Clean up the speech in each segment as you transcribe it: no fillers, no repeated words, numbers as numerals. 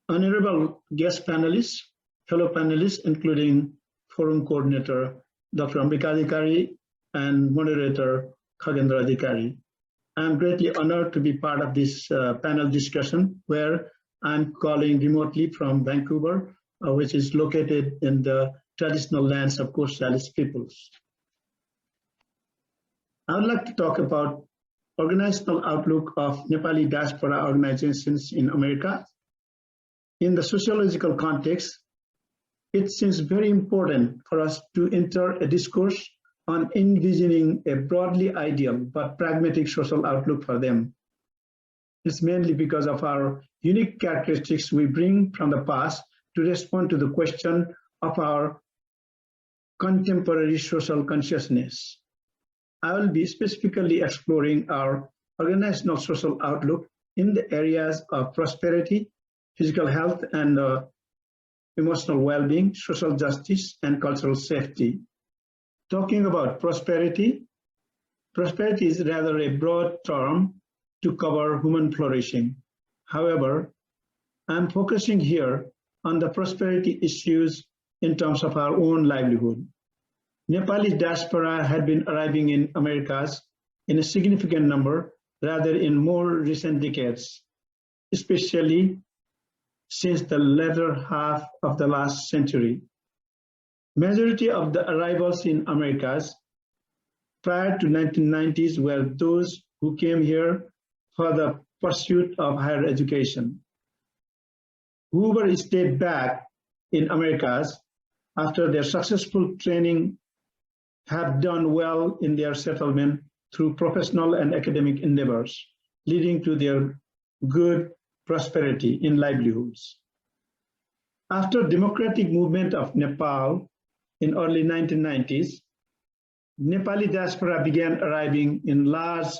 Honorable guest panelists, fellow panelists, including forum coordinator Dr. Ambika Adhikari and moderator Khagendra Adhikari. I'm greatly honored to be part of this panel discussion where I'm calling remotely from Vancouver, which is located in the traditional lands of Coast-Salish peoples. I would like to talk about organizational outlook of Nepali diaspora organizations in America. In the sociological context, it seems very important for us to enter a discourse on envisioning a broadly ideal but pragmatic social outlook for them. It's mainly because of our unique characteristics we bring from the past to respond to the question of our contemporary social consciousness. I will be specifically exploring our organizational social outlook in the areas of prosperity, physical health and emotional well-being, social justice, and cultural safety. Talking about prosperity, prosperity is rather a broad term to cover human flourishing. However, I'm focusing here on the prosperity issues in terms of our own livelihood. Nepali diaspora had been arriving in Americas in a significant number rather in more recent decades, especially since the latter half of the last century. Majority of the arrivals in Americas prior to 1990s were those who came here for the pursuit of higher education. Whoever stayed back in Americas after their successful training have done well in their settlement through professional and academic endeavors, leading to their good prosperity in livelihoods. After democratic movement of Nepal in early 1990s, Nepali diaspora began arriving in large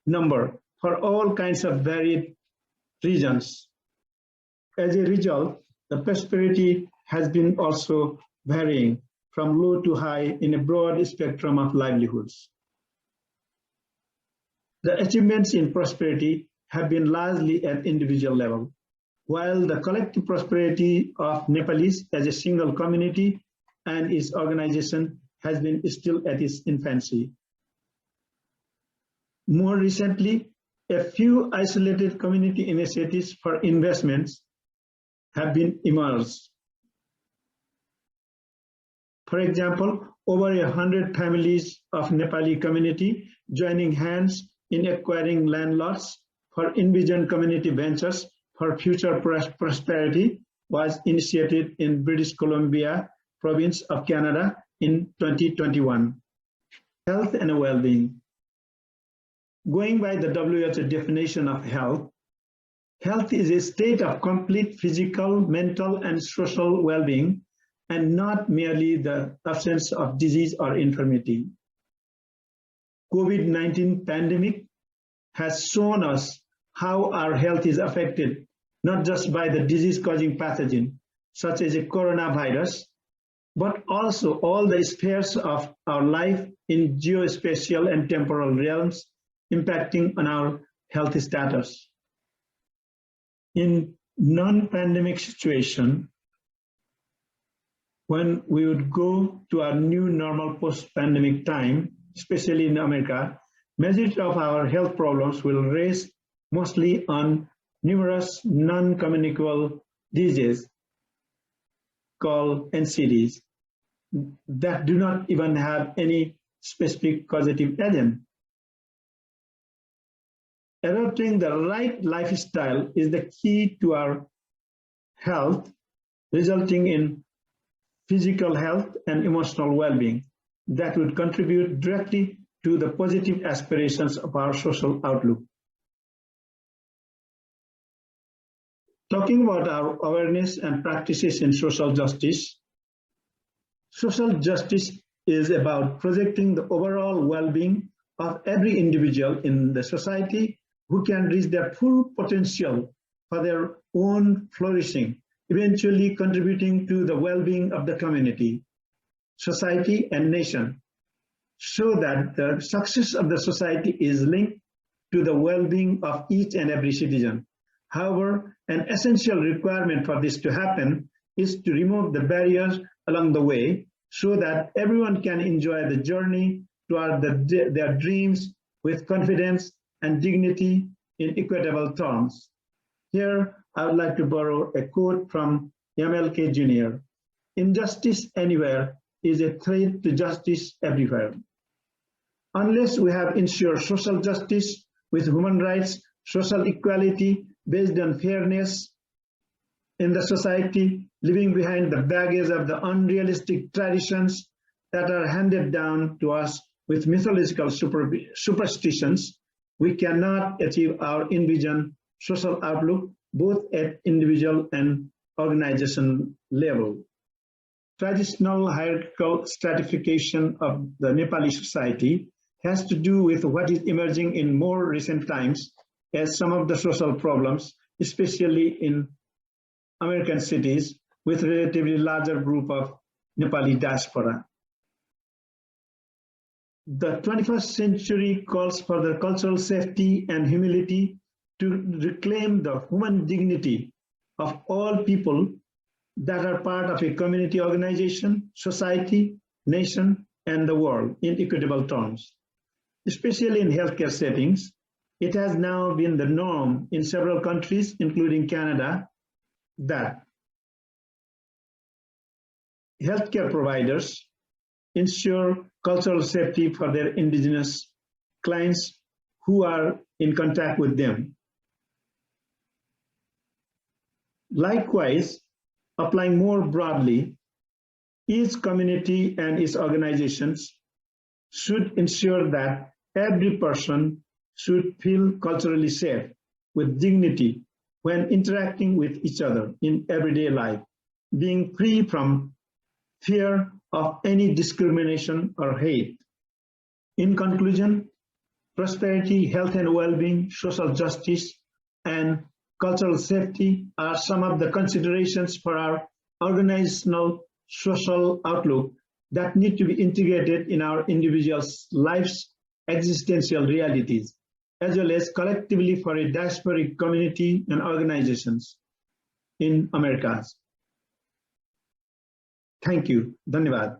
number for all kinds of varied reasons. As a result, the prosperity has been also varying from low to high in a broad spectrum of livelihoods. The achievements in prosperity have been largely at individual level, while the collective prosperity of Nepalese as a single community and its organization has been still at its infancy. More recently, a few isolated community initiatives for investments have been emerged. For example, over 100 families of Nepali community joining hands in acquiring land lots for envisioned community ventures for future prosperity was initiated in British Columbia province of Canada in 2021. Health and well-being. Going by the WHO definition of health, health is a state of complete physical, mental, and social well-being, and not merely the absence of disease or infirmity. COVID-19 pandemic has shown us how our health is affected, not just by the disease-causing pathogen, such as a coronavirus, but also all the spheres of our life in geospatial and temporal realms, impacting on our health status. In non-pandemic situation, when we would go to our new normal post-pandemic time, especially in America, majority of our health problems will rest mostly on numerous non-communicable diseases called NCDs that do not even have any specific causative agent. Adopting the right lifestyle is the key to our health, resulting in physical health and emotional well-being that would contribute directly to the positive aspirations of our social outlook. Talking about our awareness and practices in social justice is about projecting the overall well-being of every individual in the society who can reach their full potential for their own flourishing, eventually contributing to the well-being of the community, society, and nation, so that the success of the society is linked to the well-being of each and every citizen. However, an essential requirement for this to happen is to remove the barriers along the way so that everyone can enjoy the journey toward their dreams with confidence and dignity in equitable terms. Here, I would like to borrow a quote from MLK Jr. Injustice anywhere is a threat to justice everywhere. Unless we have ensured social justice with human rights, social equality based on fairness in the society, leaving behind the baggage of the unrealistic traditions that are handed down to us with mythological superstitions, we cannot achieve our envisioned social outlook both at individual and organization level. Traditional hierarchical stratification of the Nepali society has to do with what is emerging in more recent times as some of the social problems, especially in American cities with relatively larger group of Nepali diaspora. The 21st century calls for the cultural safety and humility to reclaim the human dignity of all people that are part of a community organization, society, nation, and the world in equitable terms. Especially in healthcare settings, it has now been the norm in several countries, including Canada, that healthcare providers ensure cultural safety for their indigenous clients who are in contact with them. Likewise, applying more broadly, each community and its organizations should ensure that every person should feel culturally safe with dignity when interacting with each other in everyday life, being free from fear of any discrimination or hate. In conclusion, prosperity, health and well-being, social justice, and cultural safety are some of the considerations for our organizational social outlook that need to be integrated in our individuals' lives' existential realities, as well as collectively for a diasporic community and organizations in Americas. Thank you. Dhanyavad.